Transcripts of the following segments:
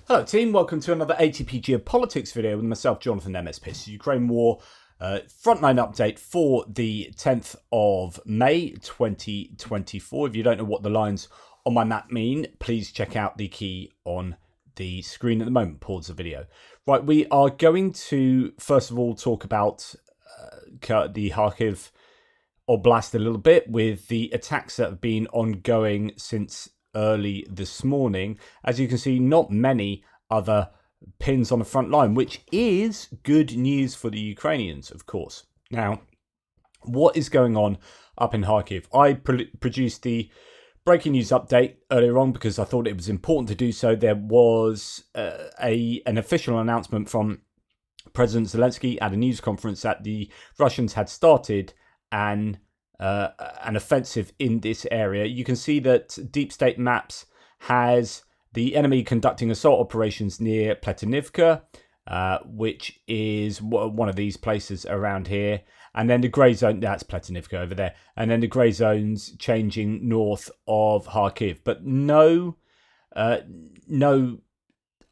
Hello team, welcome to another ATP Geopolitics video with myself, Jonathan MSP. Ukraine War frontline update for the 10th of May 2024. If you don't know what the lines on my map mean, please check out the key on the screen at the moment. Pause the video. Right, we are going to first of all talk about the Kharkiv Oblast a little bit with the attacks that have been ongoing since early this morning. As you can see, not many other pins on the front line, which is good news for the Ukrainians, of course. Now, what is going on up in Kharkiv? I produced the breaking news update earlier on because I thought it was important to do so. There was an official announcement from President Zelensky at a news conference that the Russians had started an offensive in this area. You can see that Deep State Maps has the enemy conducting assault operations near Pletinivka, which is one of these places around here. And then the grey zone, that's Pletinivka over there. And then the grey zone's changing north of Kharkiv. But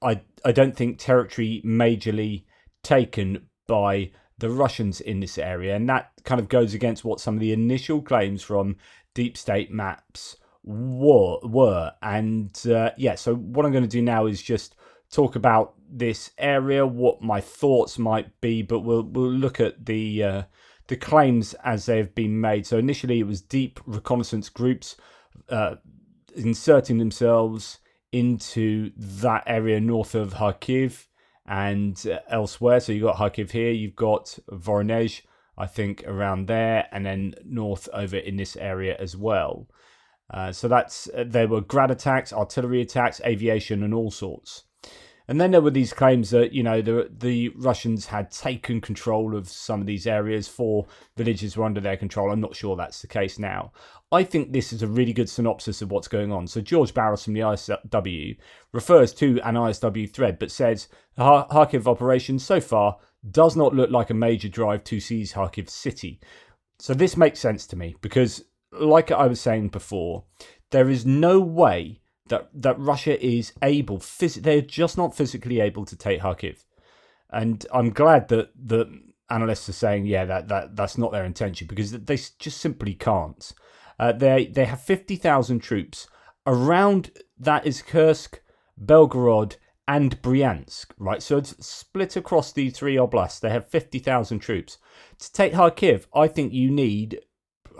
I don't think territory majorly taken by the Russians in this area, and that kind of goes against what some of the initial claims from Deep State Maps were. And so what I'm going to do now is just talk about this area, what my thoughts might be, but we'll look at the claims as they've been made. So initially it was deep reconnaissance groups inserting themselves into that area north of Kharkiv and elsewhere. So you've got Kharkiv here, you've got Voronezh, I think, around there, and then north over in this area as well. So there were grad attacks, artillery attacks, aviation, and all sorts. And then there were these claims that, the Russians had taken control of some of these areas. 4 villages were under their control. I'm not sure that's the case now. I think this is a really good synopsis of what's going on. So George Barros from the ISW refers to an ISW thread, but says the Kharkiv operation so far does not look like a major drive to seize Kharkiv city. So this makes sense to me because, like I was saying before, there is no way that Russia is able, they're just not physically able to take Kharkiv. And I'm glad that the analysts are saying, that's not their intention, because they just simply can't. They have 50,000 troops. Around that is Kursk, Belgorod, and Bryansk, right? So it's split across these 3 oblasts. They have 50,000 troops. To take Kharkiv, I think you need,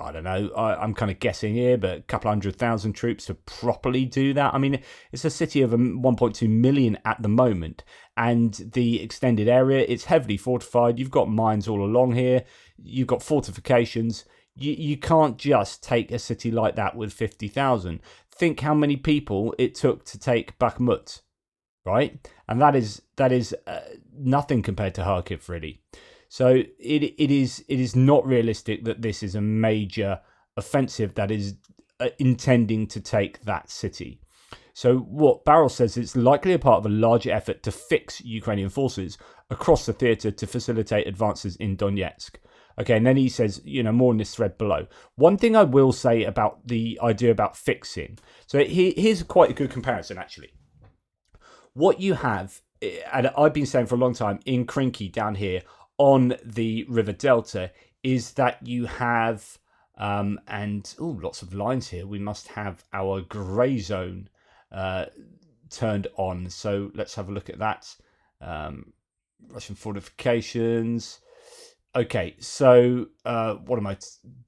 I don't know, I'm kind of guessing here, but a couple 100,000 troops to properly do that. I mean, it's a city of 1.2 million at the moment, and the extended area, it's heavily fortified. You've got mines all along here. You've got fortifications. You can't just take a city like that with 50,000. Think how many people it took to take Bakhmut, right? And that is nothing compared to Kharkiv, really. So it is not realistic that this is a major offensive that is intending to take that city. So what Barros says, it's likely a part of a larger effort to fix Ukrainian forces across the theatre to facilitate advances in Donetsk. Okay, and then he says, more in this thread below. One thing I will say about the idea about fixing. So here's quite a good comparison, actually. What you have, and I've been saying for a long time, in Krinky down here, on the River Delta, is that you have, lots of lines here. We must have our grey zone turned on. So let's have a look at that. Russian fortifications. Okay, so what am I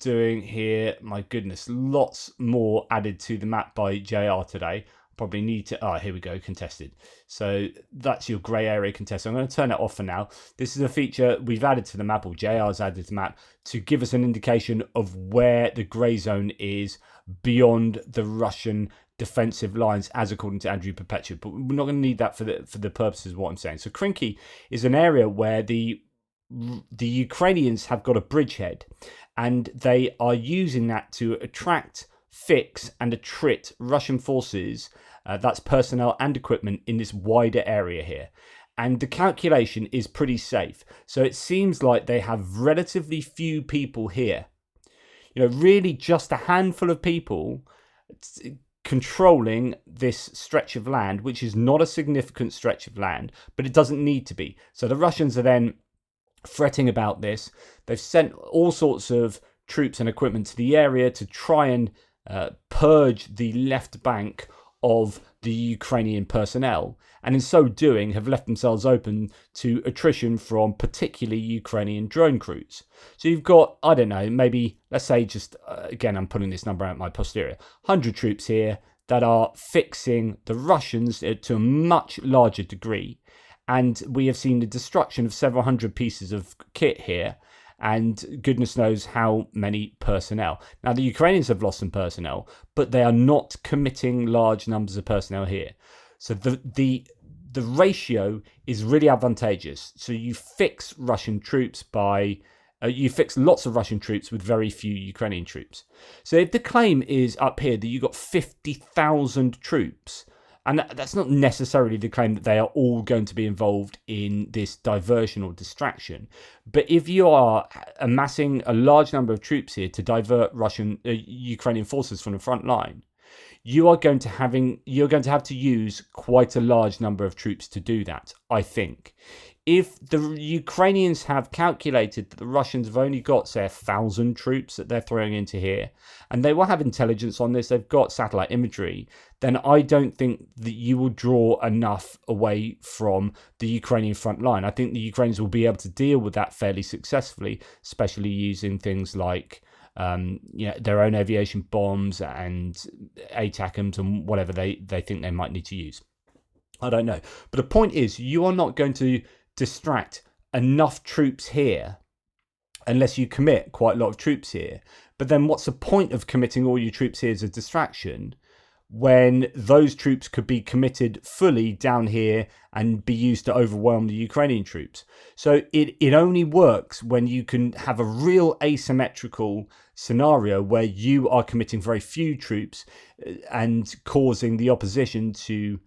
doing here? My goodness, lots more added to the map by JR today. Probably need to, here we go, contested. So that's your grey area contested. I'm going to turn it off for now. This is a feature we've added to the map, or JR's added to the map, to give us an indication of where the grey zone is beyond the Russian defensive lines, as according to Andrew Perpetua. But we're not going to need that for the purposes of what I'm saying. So Krinky is an area where the Ukrainians have got a bridgehead, and they are using that to attract, fix, and attrit Russian forces, that's personnel and equipment, in this wider area here. And the calculation is pretty safe. So it seems like they have relatively few people here. Really just a handful of people controlling this stretch of land, which is not a significant stretch of land, but it doesn't need to be. So the Russians are then fretting about this. They've sent all sorts of troops and equipment to the area to try and purge the left bank of the Ukrainian personnel, and in so doing have left themselves open to attrition from particularly Ukrainian drone crews. So you've got, I don't know, maybe, let's say just, again, I'm putting this number out my posterior, 100 troops here that are fixing the Russians to a much larger degree. And we have seen the destruction of several hundred pieces of kit here, and goodness knows how many personnel. Now, the Ukrainians have lost some personnel, but they are not committing large numbers of personnel here. So the ratio is really advantageous. So you fix Russian troops by... you fix lots of Russian troops with very few Ukrainian troops. So if the claim is up here that you got 50,000 troops, and that's not necessarily the claim that they are all going to be involved in this diversion or distraction. But if you are amassing a large number of troops here to divert Ukrainian forces from the front line, you're going to have to use quite a large number of troops to do that, I think. If the Ukrainians have calculated that the Russians have only got, say, 1,000 troops that they're throwing into here, and they will have intelligence on this, they've got satellite imagery, then I don't think that you will draw enough away from the Ukrainian front line. I think the Ukrainians will be able to deal with that fairly successfully, especially using things like their own aviation bombs and ATACMS and whatever they think they might need to use. I don't know. But the point is, you are not going to distract enough troops here unless you commit quite a lot of troops here. But then what's the point of committing all your troops here as a distraction when those troops could be committed fully down here and be used to overwhelm the Ukrainian troops? So it only works when you can have a real asymmetrical scenario where you are committing very few troops and causing the opposition to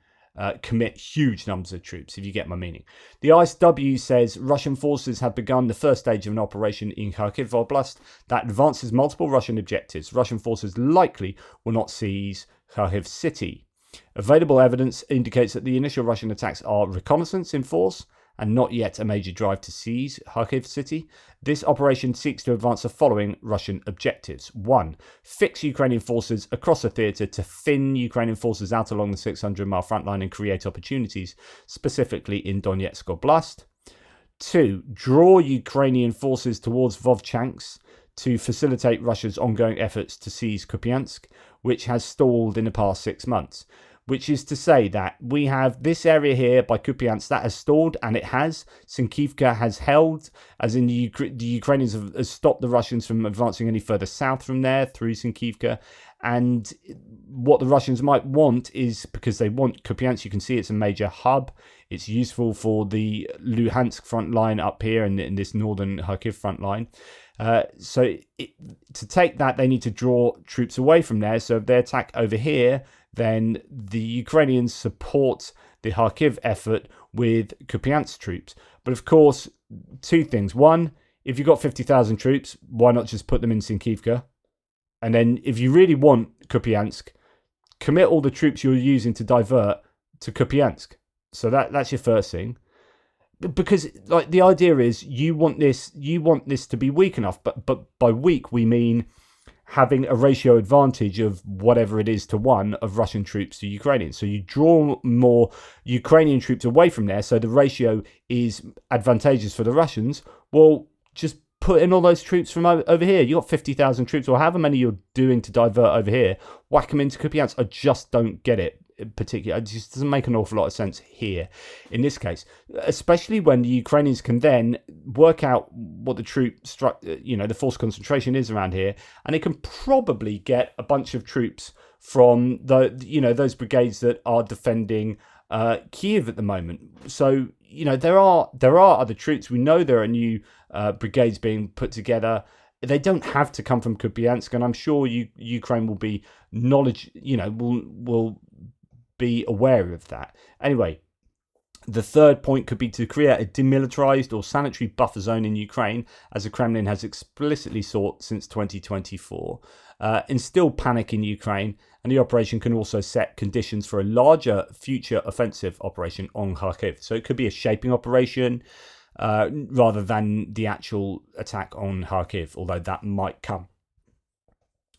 commit huge numbers of troops, if you get my meaning. The ISW says Russian forces have begun the first stage of an operation in Kharkiv Oblast that advances multiple Russian objectives. Russian forces likely will not seize Kharkiv city. Available evidence indicates that the initial Russian attacks are reconnaissance in force and not yet a major drive to seize Kharkiv city. This operation seeks to advance the following Russian objectives. 1. Fix Ukrainian forces across the theatre to thin Ukrainian forces out along the 600-mile front line and create opportunities, specifically in Donetsk Oblast. 2. Draw Ukrainian forces towards Vovchansk to facilitate Russia's ongoing efforts to seize Kupiansk, which has stalled in the past 6 months. Which is to say that we have this area here by Kupiansk that has stalled, and it has. Sinkivka has held, as in the Ukrainians have stopped the Russians from advancing any further south from there through Sinkivka. And what the Russians might want is, because they want Kupiansk, you can see it's a major hub. It's useful for the Luhansk front line up here and in this northern Kharkiv front line. To take that, they need to draw troops away from there. So if they attack over here, then the Ukrainians support the Kharkiv effort with Kupiansk troops. But of course, two things. One, if you've got 50,000 troops, why not just put them in Sinkivka? And then if you really want Kupiansk, commit all the troops you're using to divert to Kupiansk. So that's your first thing. Because like the idea is you want this to be weak enough, but by weak we mean having a ratio advantage of whatever it is to 1 of Russian troops to Ukrainians. So you draw more Ukrainian troops away from there, so the ratio is advantageous for the Russians. Well, just put in all those troops from over here. You got 50,000 troops, or however many you're doing to divert over here. Whack them into Kupiansk. I just don't get it. Particular, it just doesn't make an awful lot of sense here in this case, especially when the Ukrainians can then work out what the the force concentration is around here, and they can probably get a bunch of troops from those brigades that are defending Kiev at the moment. So there are other troops. We know there are new brigades being put together. They don't have to come from Kupiansk, and I'm sure Ukraine will be will be aware of that. Anyway, The third point could be to create a demilitarized or sanitary buffer zone in Ukraine, as the Kremlin has explicitly sought since 2024. Instill panic in Ukraine, and the operation can also set conditions for a larger future offensive operation on Kharkiv. So it could be a shaping operation rather than the actual attack on Kharkiv, although that might come.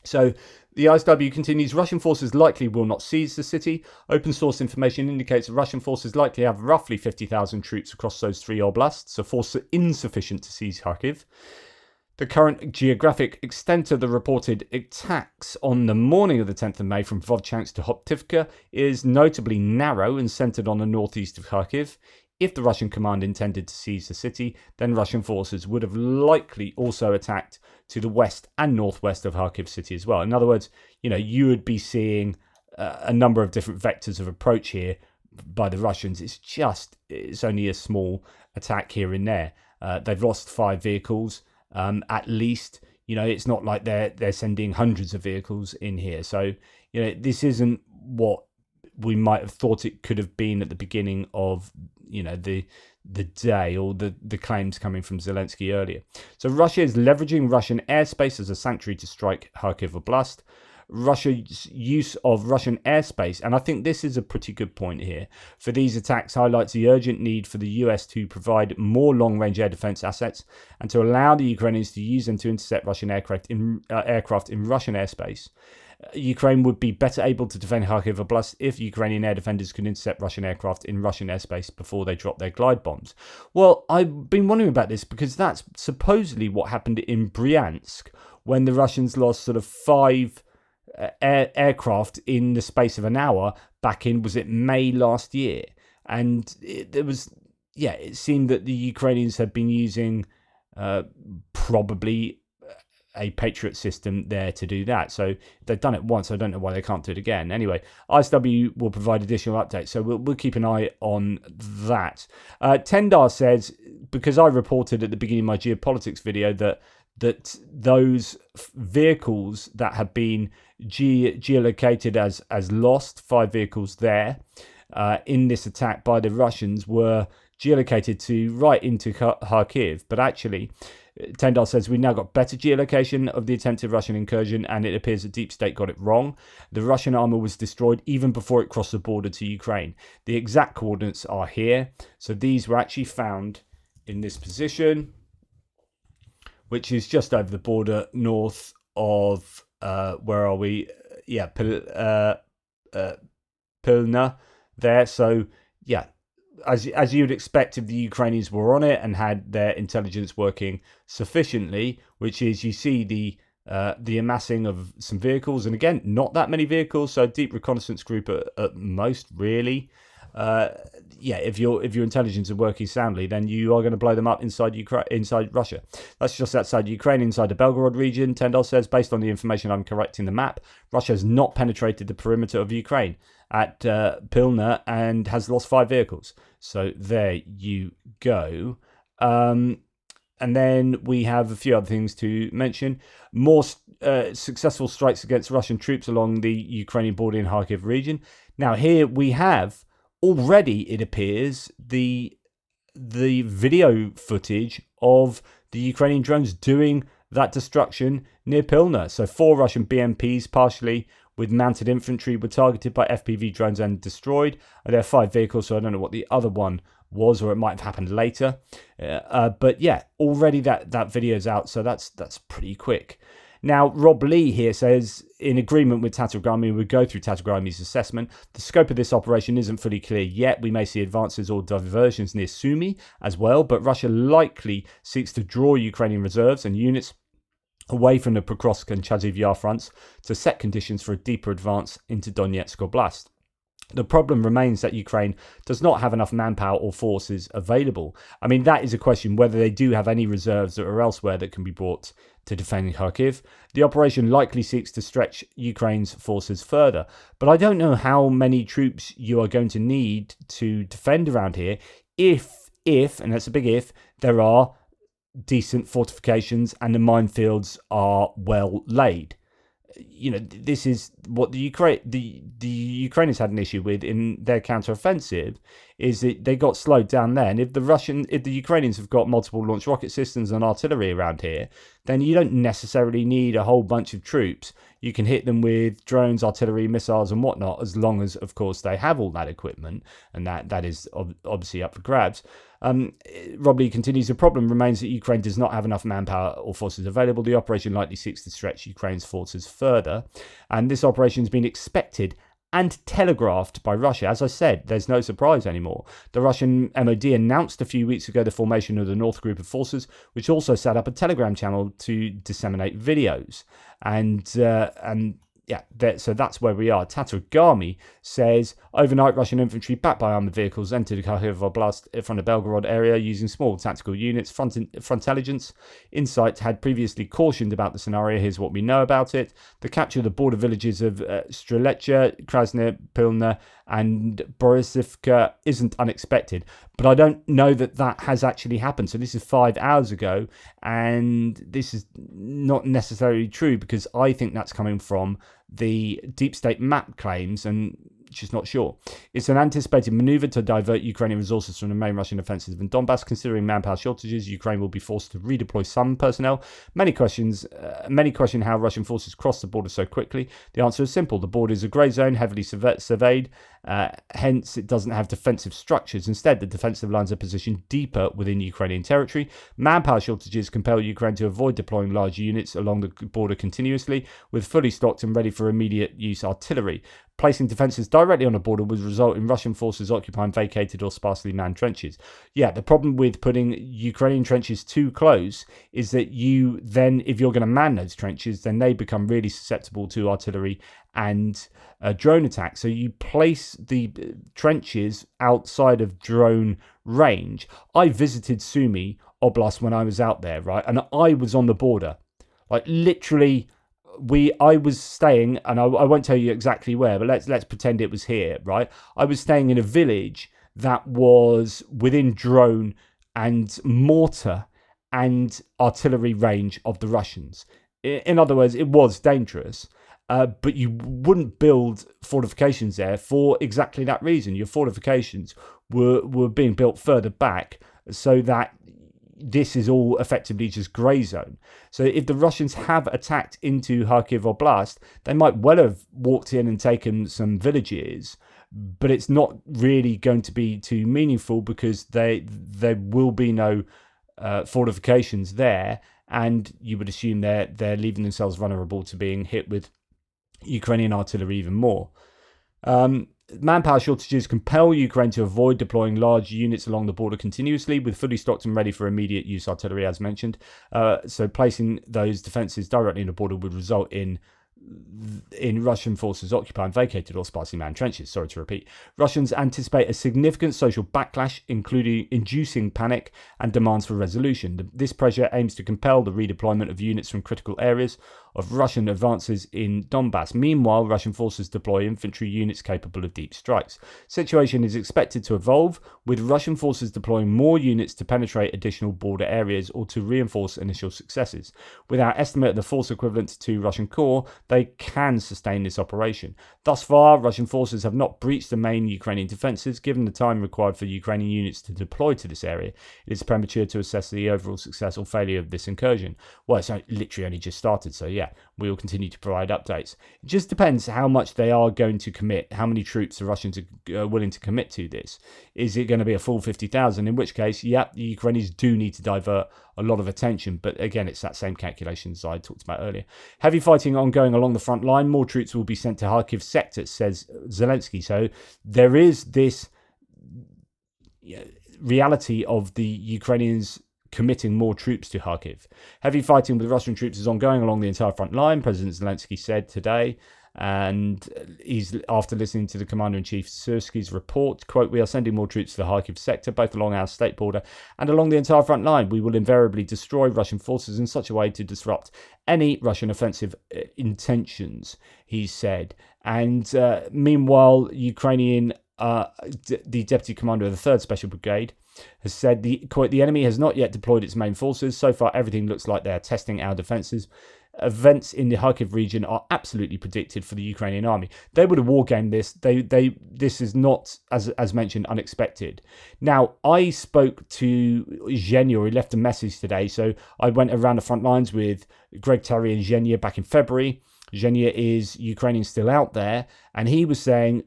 So the ISW continues, Russian forces likely will not seize the city. Open source information indicates that Russian forces likely have roughly 50,000 troops across those three oblasts, so force insufficient to seize Kharkiv. The current geographic extent of the reported attacks on the morning of the 10th of May from Vovchansk to Hoptivka is notably narrow and centered on the northeast of Kharkiv. If the Russian command intended to seize the city, then Russian forces would have likely also attacked to the west and northwest of Kharkiv city as well. In other words, you would be seeing a number of different vectors of approach here by the Russians. It's only a small attack here and there. They've lost 5 vehicles at least. It's not like they're sending hundreds of vehicles in here. So this isn't what we might have thought it could have been at the beginning of the day, or the claims coming from Zelensky earlier. So Russia is leveraging Russian airspace as a sanctuary to strike Kharkiv Oblast. Russia's use of Russian airspace, and I think this is a pretty good point here, for these attacks highlights the urgent need for the US to provide more long-range air defense assets and to allow the Ukrainians to use them to intercept Russian aircraft in Russian airspace. Ukraine would be better able to defend Kharkiv Oblast if Ukrainian air defenders could intercept Russian aircraft in Russian airspace before they drop their glide bombs. Well, I've been wondering about this because that's supposedly what happened in Bryansk when the Russians lost sort of 5 aircraft in the space of an hour back in, was it May last year? And it seemed that the Ukrainians had been using probably a Patriot system there to do that. So they've done it once. I don't know why they can't do it again. Anyway, ISW will provide additional updates, so we'll keep an eye on that. Tendar says, because I reported at the beginning of my geopolitics video that those vehicles that have been geolocated as lost, 5 vehicles there in this attack by the Russians, were geolocated to right into Kharkiv. But actually, Tendar says we now got better geolocation of the attempted Russian incursion, and it appears that Deep State got it wrong. The Russian armor was destroyed even before it crossed the border to Ukraine. The exact coordinates are here. So these were actually found in this position, which is just over the border north of, where are we? Yeah, Pilna there. So, yeah, as you'd expect if the Ukrainians were on it and had their intelligence working sufficiently, which is, you see the amassing of some vehicles, and again, not that many vehicles, so deep reconnaissance group at most, really. If your intelligence is working soundly, then you are going to blow them up inside Russia. That's just outside Ukraine, inside the Belgorod region. Tendar says, based on the information I'm correcting the map, Russia has not penetrated the perimeter of Ukraine at Pilna and has lost 5 vehicles. So there you go. And then we have a few other things to mention. More successful strikes against Russian troops along the Ukrainian border in Kharkiv region. Now here we have already, it appears, the video footage of the Ukrainian drones doing that destruction near Pilna. So 4 Russian BMPs, partially with mounted infantry, were targeted by FPV drones and destroyed. There are 5 vehicles, so I don't know what the other one was, or it might have happened later. But yeah, already that video's out, so that's pretty quick. Now, Rob Lee here says, in agreement with Tatargami, we go through Tatargami's assessment. The scope of this operation isn't fully clear yet. We may see advances or diversions near Sumy as well, but Russia likely seeks to draw Ukrainian reserves and units away from the Pokrovsk and Chasiv Yar fronts to set conditions for a deeper advance into Donetsk Oblast. The problem remains that Ukraine does not have enough manpower or forces available. I mean, that is a question, whether they do have any reserves that are elsewhere that can be brought to defend Kharkiv. The operation likely seeks to stretch Ukraine's forces further, but I don't know how many troops you are going to need to defend around here if, and that's a big if, there are decent fortifications and the minefields are well laid. this is what the Ukrainians had an issue with in their counteroffensive, is that they got slowed down there. And if the Ukrainians have got multiple launch rocket systems and artillery around here, then you don't necessarily need a whole bunch of troops. You can hit them with drones, artillery, missiles, and whatnot, as long as, of course, they have all that equipment, and that is obviously up for grabs. Rob Lee continues, the problem remains that Ukraine does not have enough manpower or forces available. The operation likely seeks to stretch Ukraine's forces further, and this operation has been expected and telegraphed by Russia. As I said, there's no surprise anymore. The Russian MOD announced a few weeks ago the formation of the North Group of Forces, which also set up a Telegram channel to disseminate videos. So that's where we are. Tatargami says, overnight Russian infantry backed by armoured vehicles entered Kharkiv Oblast from the Belgorod area using small tactical units. Front intelligence Insight had previously cautioned about the scenario. Here's what we know about it. The capture of the border villages of Strelecha, Krasny, Pilna and Borisivka isn't unexpected, but I don't know that has actually happened. So this is 5 hours ago, and this is not necessarily true, because I think that's coming from the deep state map claims, and just not sure. It's an anticipated maneuver to divert Ukrainian resources from the main Russian offensive in Donbass. Considering manpower shortages, Ukraine will be forced to redeploy some personnel. Many question how Russian forces cross the border so quickly. The answer is simple. The border is a grey zone, heavily surveyed. Hence, it doesn't have defensive structures. Instead, the defensive lines are positioned deeper within Ukrainian territory. Manpower shortages compel Ukraine to avoid deploying large units along the border continuously, with fully stocked and ready for immediate use artillery. Placing defences directly on the border would result in Russian forces occupying vacated or sparsely manned trenches. Yeah, the problem with putting Ukrainian trenches too close is that you then, if you're going to man those trenches, then they become really susceptible to artillery and drone attacks. So you place the trenches outside of drone range. I visited Sumy Oblast when I was out there, right? And I was on the border. Like, literally, I was staying, and I won't tell you exactly where, but let's pretend it was here, right? I was staying in a village that was within drone and mortar and artillery range of the Russians. In other words, it was dangerous. But you wouldn't build fortifications there for exactly that reason. Your fortifications were being built further back so that this is all effectively just grey zone. So if the Russians have attacked into Kharkiv Oblast, they might well have walked in and taken some villages, but it's not really going to be too meaningful, because there will be no fortifications there, and you would assume they're leaving themselves vulnerable to being hit with Ukrainian artillery even more. Manpower shortages compel Ukraine to avoid deploying large units along the border continuously, with fully stocked and ready for immediate use artillery, as mentioned. So placing those defences directly in the border would result in Russian forces occupying vacated or sparsely manned trenches. Sorry to repeat. Russians anticipate a significant social backlash, including inducing panic and demands for resolution. This pressure aims to compel the redeployment of units from critical areas of Russian advances in Donbass. Meanwhile, Russian forces deploy infantry units capable of deep strikes. Situation is expected to evolve, with Russian forces deploying more units to penetrate additional border areas or to reinforce initial successes. With our estimate of the force equivalent to 2 Russian corps, they can sustain this operation. Thus far, Russian forces have not breached the main Ukrainian defences. Given the time required for Ukrainian units to deploy to this area, it is premature to assess the overall success or failure of this incursion. Well, it's literally only just started, so yeah, we will continue to provide updates. It just depends how much they are going to commit, how many troops the Russians are willing to commit to this. Is it going to be a full 50,000? In which case, yeah, the Ukrainians do need to divert a lot of attention. But again, it's that same calculations I talked about earlier. Heavy fighting ongoing along the front line. More troops will be sent to Kharkiv sector, says Zelensky. So there is this reality of the Ukrainians committing more troops to Kharkiv. Heavy fighting with Russian troops is ongoing along the entire front line, President Zelensky said today. And he's, after listening to the Commander-in-Chief Syrsky's report, quote, "We are sending more troops to the Kharkiv sector, both along our state border and along the entire front line. We will invariably destroy Russian forces in such a way to disrupt any Russian offensive intentions," he said. And meanwhile, Ukrainian the deputy commander of the 3rd Special Brigade has said, quote, "The enemy has not yet deployed its main forces. So far, everything looks like they are testing our defences. events in the Kharkiv region are absolutely predicted for the Ukrainian army. They would have wargamed this. This is not, as mentioned, unexpected. Now, I spoke to Zhenya. He left a message today. So I went around the front lines with Greg Terry and Zhenya back in February. Zhenya is Ukrainian still out there. And he was saying,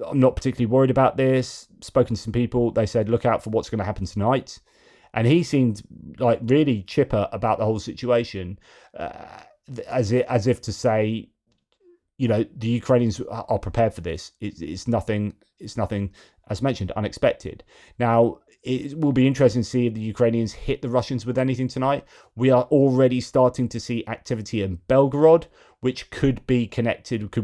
I'm not particularly worried about this. Spoken to some people. They said, look out for what's going to happen tonight. And he seemed like really chipper about the whole situation, as if to say, the Ukrainians are prepared for this. It's nothing, as mentioned, unexpected. Now, it will be interesting to see if the Ukrainians hit the Russians with anything tonight. We are already starting to see activity in Belgorod, which could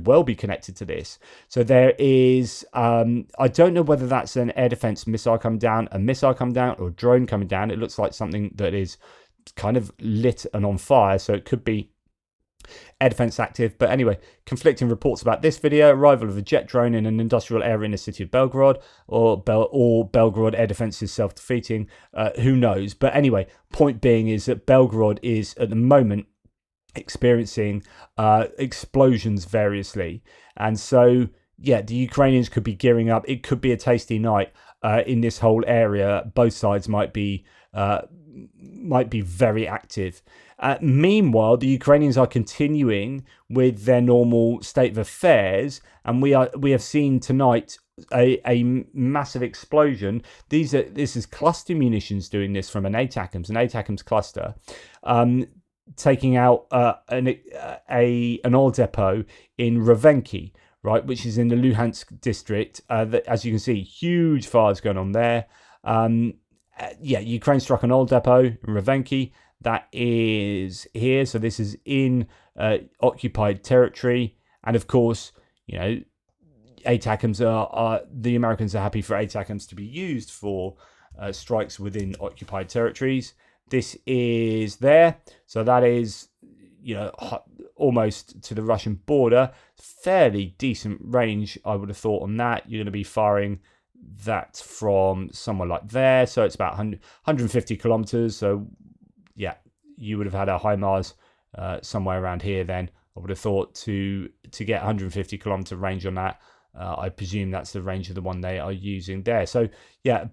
well be connected to this. So there is, I don't know whether that's an air defense missile coming down, or a drone coming down. It looks like something that is kind of lit and on fire. So it could be air defense active. But anyway, conflicting reports about this video: arrival of a jet drone in an industrial area in the city of Belgorod, or Belgorod air defense is self-defeating. Who knows? But anyway, point being is that Belgorod is at the moment experiencing explosions variously, and so the Ukrainians could be gearing up. It could be a tasty night in this whole area. Both sides might be very active. Meanwhile, the Ukrainians are continuing with their normal state of affairs, and we have seen tonight a massive explosion. This is cluster munitions doing this from an ATACMS cluster, taking out an oil depot in Ravenki, right, which is in the Luhansk district. As you can see, huge fires going on there. Ukraine struck an oil depot in Ravenki. That is here. So this is in occupied territory. And of course, ATACMS are the Americans are happy for ATACMS to be used for strikes within occupied territories. This is there. So that is, almost to the Russian border. Fairly decent range, I would have thought, on that. You're going to be firing that from somewhere like there. So it's about 150 kilometers. So you would have had a HIMARS somewhere around here then. I would have thought to get 150 kilometer range on that. I presume that's the range of the one they are using there. So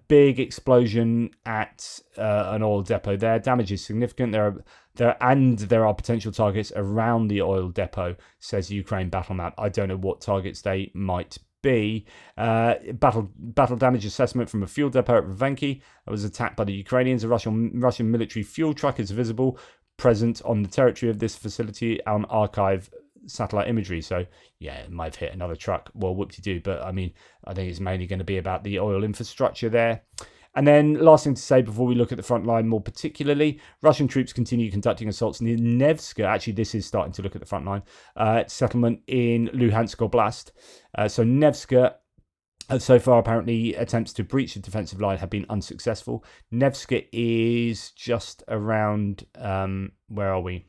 big explosion at an oil depot there. Damage is significant. There are potential targets around the oil depot, says Ukraine battle map. I don't know what targets they might be. Battle damage assessment from a fuel depot at Ravenki that was attacked by the Ukrainians. A Russian military fuel truck is visible present on the territory of this facility on archive satellite imagery. So it might have hit another truck. Well, whoop-de-doo. But I think it's mainly going to be about the oil infrastructure there. And then last thing to say before we look at the front line more particularly, Russian troops continue conducting assaults near Nevska. Actually, this is starting to look at the front line. Settlement in Luhansk Oblast. So Nevska, so far apparently attempts to breach the defensive line have been unsuccessful. Nevska is just around, where are we?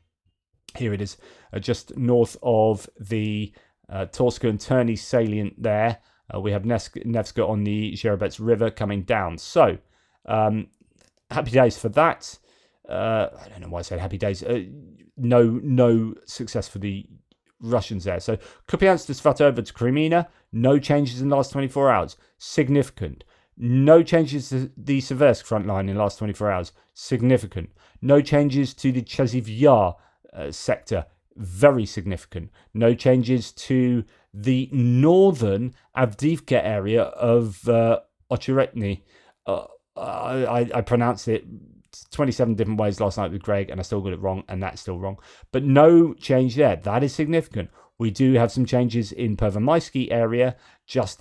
Here it is, just north of the Torska and Terny salient there. We have Nevska on the Zherebets River coming down. So, happy days for that. I don't know why I said happy days. No success for the Russians there. So, Kupiansk to Svatova to Kreminna. No changes in the last 24 hours. Significant. No changes to the Seversk front line in the last 24 hours. Significant. No changes to the Chaziv Yar sector. Very significant. No changes to the northern Avdiivka area of Ocheretny. I pronounced it 27 different ways last night with Greg, and I still got it wrong, and that's still wrong. But no change there. That is significant. We do have some changes in Pervomaisky area,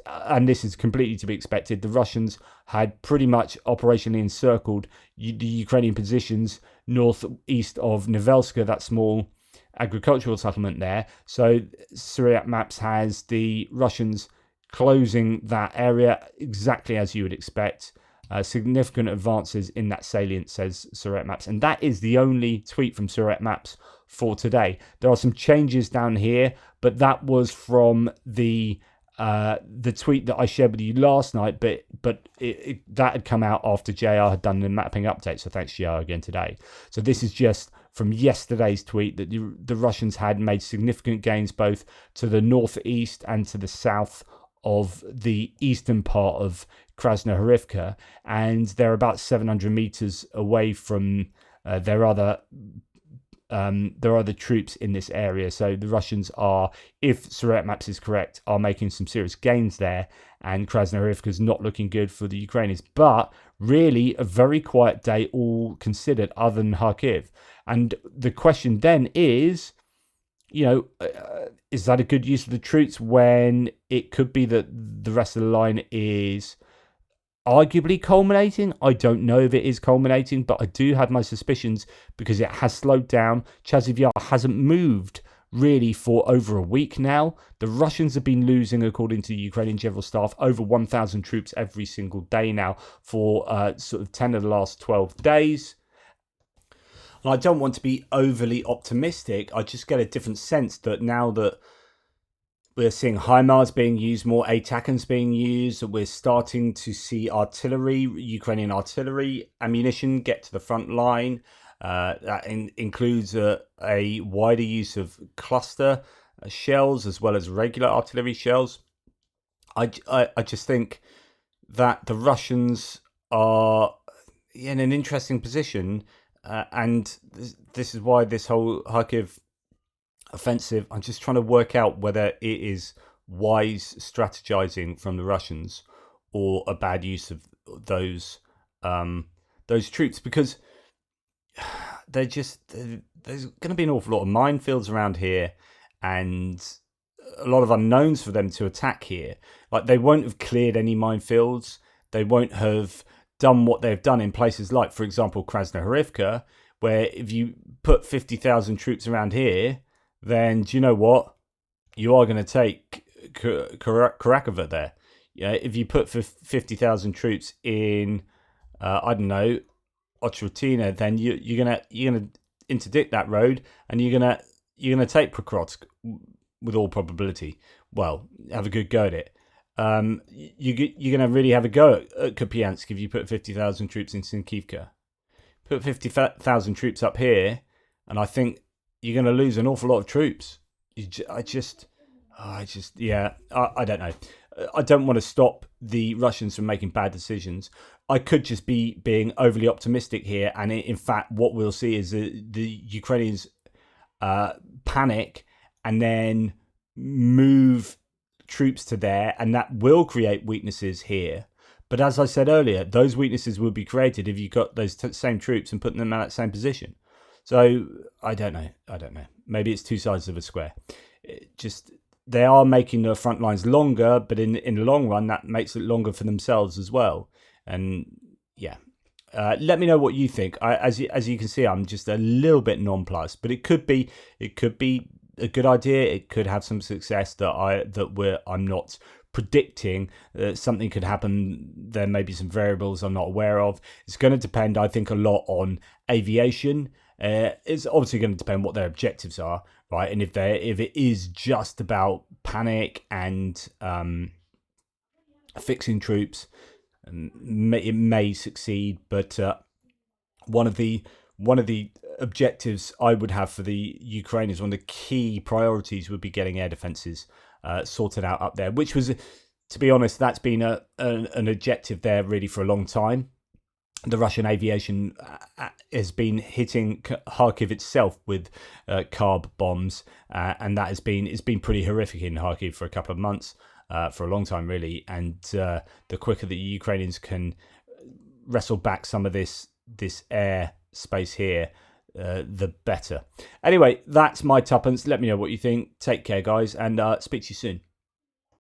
and this is completely to be expected. The Russians had pretty much operationally encircled the Ukrainian positions northeast of Novelska, that small agricultural settlement there. So Syriac Maps has the Russians closing that area exactly as you would expect. Significant advances in that salient, says Syriac Maps. And that is the only tweet from Syriac Maps for today. There are some changes down here, but that was from the the tweet that I shared with you last night, but that had come out after JR had done the mapping update. So thanks JR again today. So this is just from yesterday's tweet that the Russians had made significant gains both to the northeast and to the south of the eastern part of Krasnohorivka, and they're about 700 meters away from their other troops in this area. So the Russians are, if Surveyor Maps is correct, are making some serious gains there, and Krasnohorivka is not looking good for the Ukrainians. But really, a very quiet day, all considered, other than Kharkiv. And the question then is, is that a good use of the troops when it could be that the rest of the line is arguably culminating? I don't know if it is culminating, but I do have my suspicions because it has slowed down. Chasiv Yar hasn't moved really for over a week now. The Russians have been losing, according to the Ukrainian General Staff, over 1,000 troops every single day now for sort of 10 of the last 12 days. And I don't want to be overly optimistic. I just get a different sense that now that we're seeing HIMARS being used, more ATACMS being used, we're starting to see artillery, Ukrainian artillery ammunition get to the front line. That includes a wider use of cluster shells as well as regular artillery shells. I just think that the Russians are in an interesting position, and this is why this whole Kharkiv offensive, I'm just trying to work out whether it is wise strategizing from the Russians or a bad use of those troops, because there's going to be an awful lot of minefields around here and a lot of unknowns for them to attack here. Like, they won't have cleared any minefields. They won't have done what they've done in places like, for example, Krasnohorivka, where if you put 50,000 troops around here, then do you know what? You are going to take Karakova there. If you put 50,000 troops in, I don't know, Ochrotina, then you're gonna interdict that road, and you're gonna take Pokrovsk with all probability. Well, have a good go at it. You're gonna really have a go at Kupiansk if you put 50,000 troops in Sinkivka. Put 50,000 troops up here, and I think you're going to lose an awful lot of troops. I don't know. I don't want to stop the Russians from making bad decisions. I could just be being overly optimistic here, and in fact, what we'll see is the Ukrainians panic and then move troops to there, and that will create weaknesses here. But as I said earlier, those weaknesses will be created if you got those same troops and putting them in that same position. So I don't know. Maybe it's two sides of a square. They are making the front lines longer, but in the long run, that makes it longer for themselves as well. And yeah, let me know what you think. As you can see, I'm just a little bit nonplussed, but it could be a good idea. It could have some success I'm not predicting. Something could happen. There may be some variables I'm not aware of. It's going to depend, I think, a lot on aviation. It's obviously going to depend what their objectives are, right? And if it is just about panic and fixing troops, it may succeed. But one of the objectives I would have for the Ukrainians, one of the key priorities, would be getting air defences sorted out up there, which was, to be honest, that's been an objective there really for a long time. The Russian aviation has been hitting Kharkiv itself with carb bombs, and it's been pretty horrific in Kharkiv for a couple of months, for a long time really. And the quicker the Ukrainians can wrestle back some of this air space here, the better. Anyway, that's my tuppence. Let me know what you think. Take care, guys, and speak to you soon.